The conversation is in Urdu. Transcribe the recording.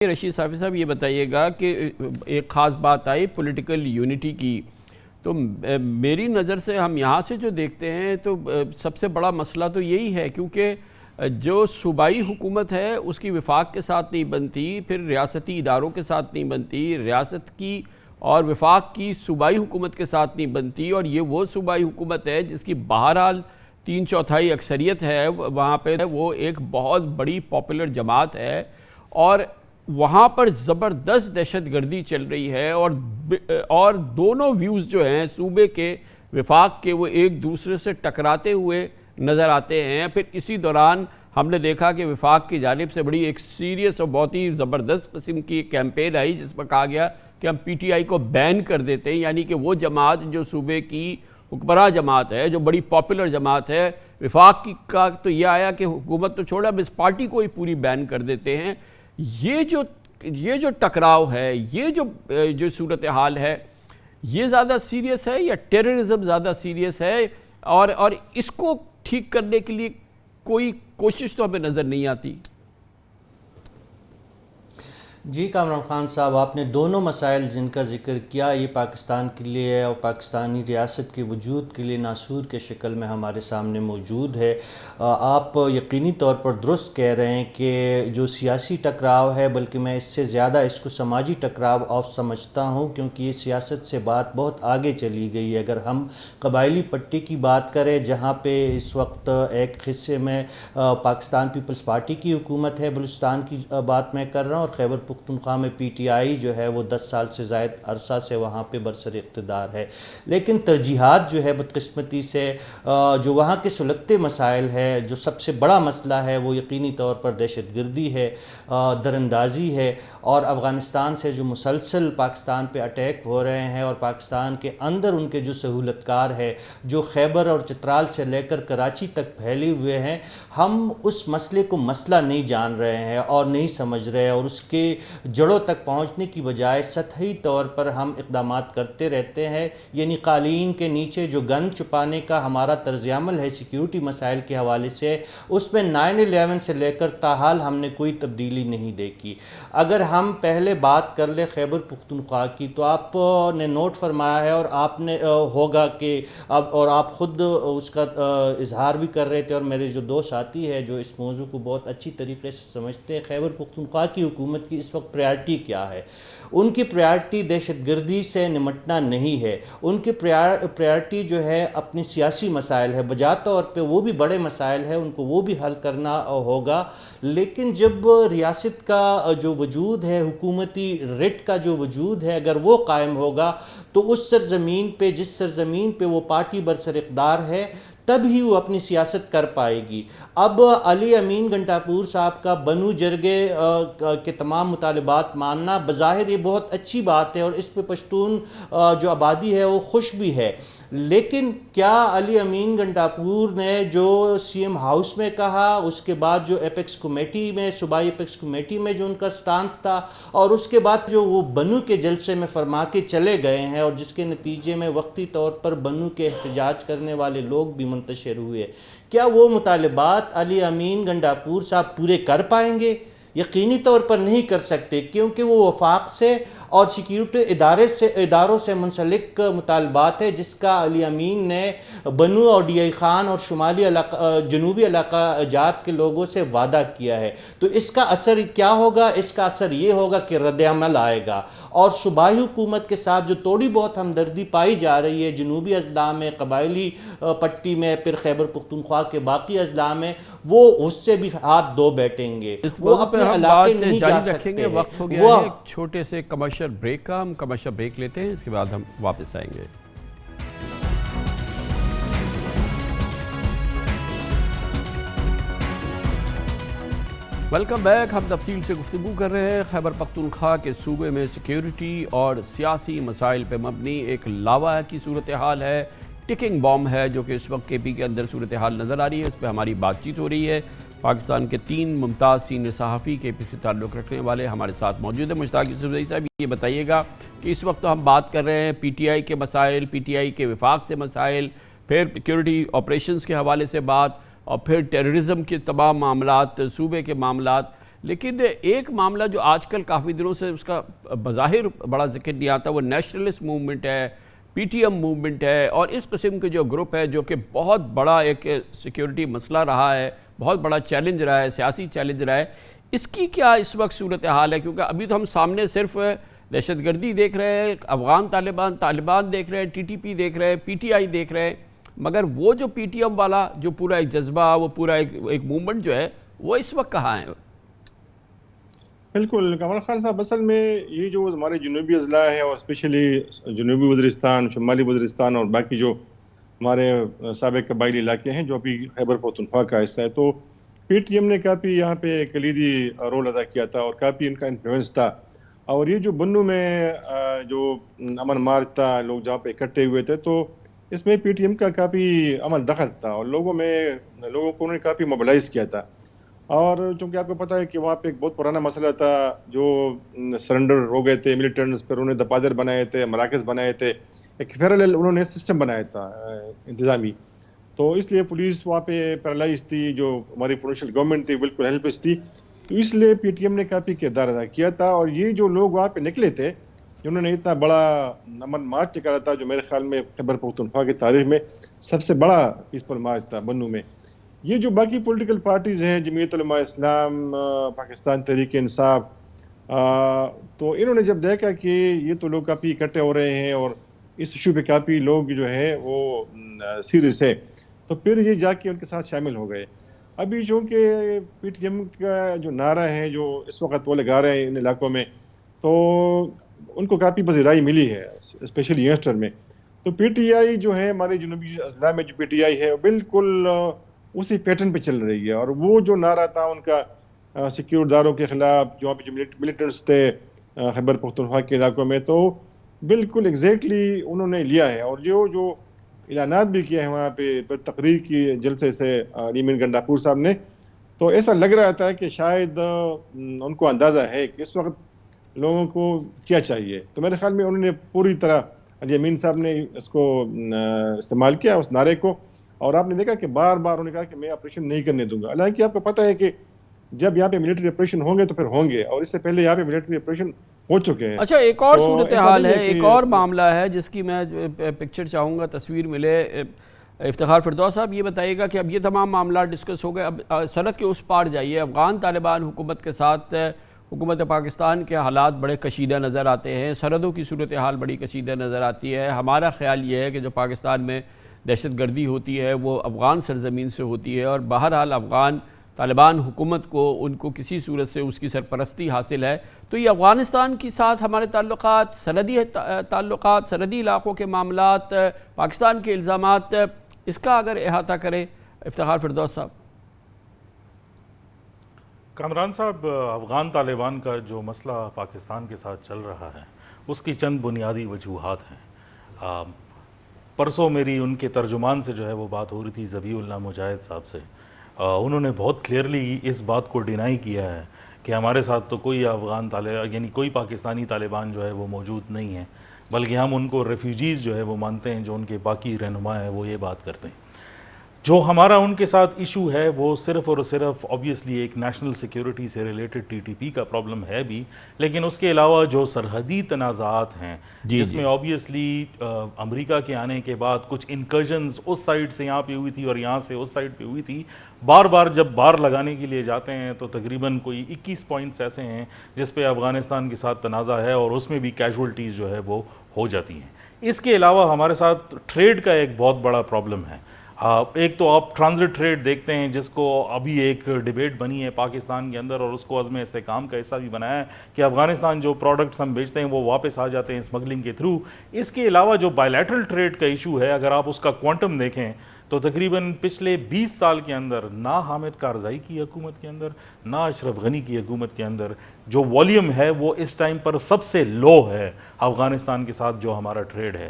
رشید صاحب یہ بتائیے گا کہ ایک خاص بات آئی پولیٹیکل یونٹی کی، تو میری نظر سے ہم یہاں سے جو دیکھتے ہیں تو سب سے بڑا مسئلہ تو یہی ہے، کیونکہ جو صوبائی حکومت ہے اس کی وفاق کے ساتھ نہیں بنتی، پھر ریاستی اداروں کے ساتھ نہیں بنتی، ریاست کی اور وفاق کی صوبائی حکومت کے ساتھ نہیں بنتی، اور یہ وہ صوبائی حکومت ہے جس کی بہرحال 3/4 اکثریت ہے وہاں پہ، وہ ایک بہت بڑی پاپولر جماعت ہے، اور وہاں پر زبردست دہشت گردی چل رہی ہے، اور دونوں ویوز جو ہیں صوبے کے وفاق کے وہ ایک دوسرے سے ٹکراتے ہوئے نظر آتے ہیں۔ پھر اسی دوران ہم نے دیکھا کہ وفاق کی جانب سے بڑی ایک سیریس اور بہت ہی زبردست قسم کی کیمپین آئی جس پر کہا گیا کہ ہم پی ٹی آئی کو بین کر دیتے ہیں، یعنی کہ وہ جماعت جو صوبے کی حکمراں جماعت ہے، جو بڑی پاپولر جماعت ہے، وفاق کا تو یہ آیا کہ حکومت تو چھوڑا، اب اس پارٹی کو ہی پوری بین کر دیتے ہیں۔ یہ جو ٹکراؤ ہے، یہ جو صورتحال ہے، یہ زیادہ سیریس ہے یا ٹیررزم زیادہ سیریس ہے، اور اس کو ٹھیک کرنے کے لیے کوئی کوشش تو ہمیں نظر نہیں آتی؟ جی کامران خان صاحب، آپ نے دونوں مسائل جن کا ذکر کیا، یہ پاکستان کے لیے اور پاکستانی ریاست کے وجود کے لیے ناسور کے شکل میں ہمارے سامنے موجود ہے۔ آپ یقینی طور پر درست کہہ رہے ہیں کہ جو سیاسی ٹکراؤ ہے، بلکہ میں اس سے زیادہ اس کو سماجی ٹکراؤ سمجھتا ہوں، کیونکہ یہ سیاست سے بات بہت آگے چلی گئی ہے۔ اگر ہم قبائلی پٹی کی بات کریں، جہاں پہ اس وقت ایک حصے میں پاکستان پیپلز پارٹی کی حکومت ہے، بلوچستان کی بات میں کر رہا ہوں، اور خیبر پختونخوا میں پی ٹی آئی جو ہے وہ 10 سال سے زائد عرصہ سے وہاں پہ برسر اقتدار ہے، لیکن ترجیحات جو ہے بدقسمتی سے جو وہاں کے سلگتے مسائل ہے، جو سب سے بڑا مسئلہ ہے وہ یقینی طور پر دہشت گردی ہے، دراندازی ہے، اور افغانستان سے جو مسلسل پاکستان پہ اٹیک ہو رہے ہیں، اور پاکستان کے اندر ان کے جو سہولت کار ہے جو خیبر اور چترال سے لے کر کراچی تک پھیلے ہوئے ہیں، ہم اس مسئلے کو مسئلہ نہیں جان رہے ہیں اور نہیں سمجھ رہے ہیں، اور اس کے جڑوں تک پہنچنے کی بجائے سطحی طور پر ہم اقدامات کرتے رہتے ہیں۔ یعنی قالین کے نیچے جو گن چھپانے کا ہمارا طرز عمل ہے سیکیورٹی مسائل کے حوالے سے، اس میں 9/11 سے لے کر تاحال ہم نے کوئی تبدیلی نہیں دیکھی۔ اگر ہم پہلے بات کر لیں خیبر پختونخوا کی، تو آپ نے نوٹ فرمایا ہے، اور آپ نے ہوگا کہ اور آپ خود اس کا اظہار بھی کر رہے تھے، اور میرے جو دو ساتھی ہیں جو اس موضوع کو بہت اچھی طریقے سے سمجھتے ہیں، خیبر پختونخوا کی حکومت کی اس وقت پریارٹی کیا ہے؟ ان کی پریارٹی دہشت گردی سے نمٹنا نہیں ہے، ان کی پریارٹی جو ہے اپنی سیاسی مسائل ہے، بجا طور پہ وہ بھی بڑے مسائل ہیں، ان کو وہ بھی حل کرنا ہوگا، لیکن جب ریاست کا جو وجود ہے، حکومتی رٹ کا جو وجود ہے، اگر وہ قائم ہوگا تو اس سرزمین پہ، جس سرزمین پہ وہ پارٹی برسر اقتدار ہے، تب ہی وہ اپنی سیاست کر پائے گی۔ اب علی امین گھنٹاپور صاحب کا بنو جرگے کے تمام مطالبات ماننا بظاہر یہ بہت اچھی بات ہے، اور اس پہ پشتون جو آبادی ہے وہ خوش بھی ہے، لیکن کیا علی امین گھنٹاپور نے جو سی ایم ہاؤس میں کہا، اس کے بعد جو ایپیکس کمیٹی میں، صوبائی ایپیکس کمیٹی میں جو ان کا سٹانس تھا، اور اس کے بعد جو وہ بنو کے جلسے میں فرما کے چلے گئے ہیں، اور جس کے نتیجے میں وقتی طور پر بنو کے احتجاج کرنے والے لوگ بھی منتشر ہوئے، کیا وہ مطالبات علی امین گھنٹاپور صاحب پورے کر پائیں گے؟ یقینی طور پر نہیں کر سکتے، کیونکہ وہ وفاق سے اور سیکیورٹی اداروں سے منسلک مطالبات ہے، جس کا علی امین نے بنو اور ڈی آئی خان اور جنوبی علاقہ جات کے لوگوں سے وعدہ کیا ہے۔ تو اس کا اثر کیا ہوگا؟ اس کا اثر یہ ہوگا کہ رد عمل آئے گا، اور صوبائی حکومت کے ساتھ جو تھوڑی بہت ہمدردی پائی جا رہی ہے جنوبی اضلاع میں، قبائلی پٹی میں، پھر خیبر پختونخوا کے باقی اضلاع میں، وہ اس سے بھی ہاتھ دھو بیٹھیں گے، وہ اپنے علاقے نہیں جا سکتے۔ وقت ہو گیا ہے ایک چھوٹے سے کمرشل بریک کا، ہم کمرشل بریک لیتے ہیں، اس کے بعد ہم واپس آئیں گے۔ Welcome back. ہم تفصیل سے گفتگو کر رہے ہیں خیبر پختونخوا کے صوبے میں سیکیورٹی اور سیاسی مسائل پہ مبنی ایک لاوا کی صورتحال ہے، ٹکنگ بام ہے، جو کہ اس وقت کے پی کے اندر صورتحال نظر آ رہی ہے، اس پہ ہماری بات چیت ہو رہی ہے۔ پاکستان کے 3 ممتاز سینئر صحافی کے پی سے تعلق رکھنے والے ہمارے ساتھ موجود ہیں۔ مشتاق یوسفزئی صاحب، یہ بتائیے گا کہ اس وقت ہم بات کر رہے ہیں پی ٹی آئی کے مسائل، پی ٹی آئی کے وفاق سے مسائل، پھر سیکیورٹی آپریشنز کے حوالے سے بات، اور پھر ٹیررزم کے تمام معاملات، صوبے کے معاملات، لیکن ایک معاملہ جو آج کل کافی دنوں سے اس کا بظاہر بڑا ذکر نہیں آتا وہ نیشنلسٹ موومنٹ ہے، پی ٹی ایم موومنٹ ہے، اور اس قسم کے جو گروپ ہے جو کہ بہت بڑا ایک سیکیورٹی مسئلہ رہا ہے، بہت بڑا چیلنج رہا ہے، سیاسی چیلنج رہا ہے، اس کی کیا اس وقت صورتحال ہے؟ کیونکہ ابھی تو ہم سامنے صرف دہشت گردی دیکھ رہے ہیں، افغان طالبان دیکھ رہے ہیں، ٹی ٹی پی دیکھ رہے ہیں، پی ٹی آئی دیکھ رہے ہیں، مگر وہ جو پی ٹی ایم والا جو پورا ایک جذبہ، وہ پورا ایک موومنٹ جو ہے وہ اس وقت کہاں ہے؟ بالکل کمال خان صاحب، اصل میں یہ جو ہمارے جنوبی اضلاع ہیں اور اسپیشلی جنوبی وزیرستان، شمالی وزیرستان اور باقی جو ہمارے سابق قبائلی علاقے ہیں جو ابھی خیبر پختونخوا کا حصہ ہے، تو پی ٹی ایم نے کافی یہاں پہ کلیدی رول ادا کیا تھا اور کافی ان کا انفلوئنس تھا. اور یہ جو بنو میں جو امن مارچ تھا، لوگ جہاں پہ اکٹھے ہوئے تھے، تو اس میں پی ٹی ایم کا کافی عمل دخل تھا اور لوگوں کو انہوں نے کافی موبلائز کیا تھا. اور چونکہ آپ کو پتہ ہے کہ وہاں پہ ایک بہت پرانا مسئلہ تھا، جو سرنڈر ہو گئے تھے ملیٹنٹس، پھر انہوں نے دپادر بنائے تھے، مراکز بنائے تھے، ایک فیرل انہوں نے سسٹم بنایا تھا انتظامی. تو اس لیے پولیس وہاں پہ پیرالائز تھی، جو ہماری پروونشل گورنمنٹ تھی بالکل ہیلپ لیس تھی. تو اس لیے پی ٹی ایم نے کافی کردار ادا کیا تھا. اور یہ جو لوگ وہاں پہ نکلے تھے، جنہوں نے اتنا بڑا امن مارچ نکالا تھا، جو میرے خیال میں خیبر پختونخوا کی تاریخ میں سب سے بڑا پیسفل مارچ تھا بنو میں. یہ جو باقی پولیٹیکل پارٹیز ہیں، جمعیت علماء اسلام، پاکستان تحریک انصاف، تو انہوں نے جب دیکھا کہ یہ تو لوگ کافی اکٹھے ہو رہے ہیں اور اس ایشو پہ کافی لوگ جو ہے وہ سیریس ہے، تو پھر یہ جا کے ان کے ساتھ شامل ہو گئے. ابھی چونکہ پی ٹی ایم کا جو نعرہ ہے جو اس وقت وہ لگا رہے ہیں ان علاقوں میں، تو ان کو کافی پذیرائی ملی ہے اسپیشلی ینگسٹر میں. تو پی ٹی آئی جو ہے ہمارے جنوبی اضلاع میں جو پی ٹی آئی ہے بالکل اسی پیٹرن پہ چل رہی ہے. اور وہ جو نعرہ تھا ان کا سیکیور داروں کے خلاف، جو ملیٹنٹس تھے خیبر پختونخوا کے علاقوں میں، تو بالکل ایگزیکٹلی انہوں نے لیا ہے. اور جو اعلانات بھی کیا ہے وہاں پہ تقریر کی جلسے سے ریمن گنڈاپور صاحب نے، تو ایسا لگ رہا تھا کہ شاید ان کو اندازہ ہے کہ اس وقت لوگوں کو کیا چاہیے. تو میرے خیال میں انہوں نے پوری طرح علی امین صاحب نے اس کو استعمال کیا اس نعرے کو. اور آپ نے دیکھا کہ بار بار انہوں نے کہا کہ میں آپریشن نہیں کرنے دوں گا. حالانکہ آپ کو پتہ ہے کہ جب یہاں پہ ملٹری آپریشن ہوں گے تو پھر ہوں گے، اور اس سے پہلے یہاں پہ ملٹری آپریشن ہو چکے ہیں. اچھا، ایک اور صورتحال ہے، ایک اور معاملہ ہے جس کی میں پکچر چاہوں گا، تصویر ملے. افتخار فردوس صاحب یہ بتائیے گا کہ اب یہ تمام معاملات ڈسکس ہو گئے، اب سرحد کے اس پار جائیے. افغان طالبان حکومت کے ساتھ حکومت پاکستان کے حالات بڑے کشیدہ نظر آتے ہیں، سرحدوں کی صورتحال بڑی کشیدہ نظر آتی ہے. ہمارا خیال یہ ہے کہ جو پاکستان میں دہشت گردی ہوتی ہے وہ افغان سرزمین سے ہوتی ہے، اور بہرحال افغان طالبان حکومت کو ان کو کسی صورت سے اس کی سرپرستی حاصل ہے. تو یہ افغانستان کے ساتھ ہمارے تعلقات، سرحدی علاقوں کے معاملات، پاکستان کے الزامات، اس کا اگر احاطہ کریں افتخار فردوس صاحب. کامران صاحب، افغان طالبان کا جو مسئلہ پاکستان کے ساتھ چل رہا ہے اس کی چند بنیادی وجوہات ہیں. پرسوں میری ان کے ترجمان سے جو ہے وہ بات ہو رہی تھی، ذبیح اللہ مجاہد صاحب سے. انہوں نے بہت کلیئرلی اس بات کو ڈینائی کیا ہے کہ ہمارے ساتھ تو کوئی افغان طالبان یعنی کوئی پاکستانی طالبان جو ہے وہ موجود نہیں ہے، بلکہ ہم ان کو ریفیوجیز جو ہے وہ مانتے ہیں. جو ان کے باقی رہنما ہیں وہ یہ بات کرتے ہیں. جو ہمارا ان کے ساتھ ایشو ہے وہ صرف اور صرف آبویسلی ایک نیشنل سیکیورٹی سے ریلیٹڈ ٹی ٹی پی کا پرابلم ہے بھی، لیکن اس کے علاوہ جو سرحدی تنازعات ہیں جس میں آبویسلی امریکہ کے آنے کے بعد کچھ انکرجنز اس سائڈ سے یہاں پہ ہوئی تھی اور یہاں سے اس سائڈ پہ ہوئی تھی. بار بار جب بار لگانے کے لیے جاتے ہیں تو تقریباً کوئی 21 پوائنٹس ایسے ہیں جس پہ افغانستان کے ساتھ تنازع ہے اور اس میں بھی کیجولٹیز جو ہے وہ ہو جاتی ہیں. اس کے علاوہ ہمارے ساتھ ٹریڈ کا ایک بہت بڑا پرابلم ہے. ایک تو آپ ٹرانزٹ ٹریڈ دیکھتے ہیں جس کو ابھی ایک ڈیبیٹ بنی ہے پاکستان کے اندر، اور اس کو عزم استحکام کا حصہ بھی بنایا ہے کہ افغانستان جو پروڈکٹس ہم بیچتے ہیں وہ واپس آ جاتے ہیں اسمگلنگ کے تھرو. اس کے علاوہ جو بائیلیٹرل ٹریڈ کا ایشو ہے، اگر آپ اس کا کوانٹم دیکھیں تو تقریباً پچھلے 20 سال کے اندر نہ حامد کارزائی کی حکومت کے اندر نہ اشرف غنی کی حکومت کے اندر جو والیوم ہے وہ اس ٹائم پر سب سے لو ہے افغانستان کے ساتھ جو ہمارا ٹریڈ ہے.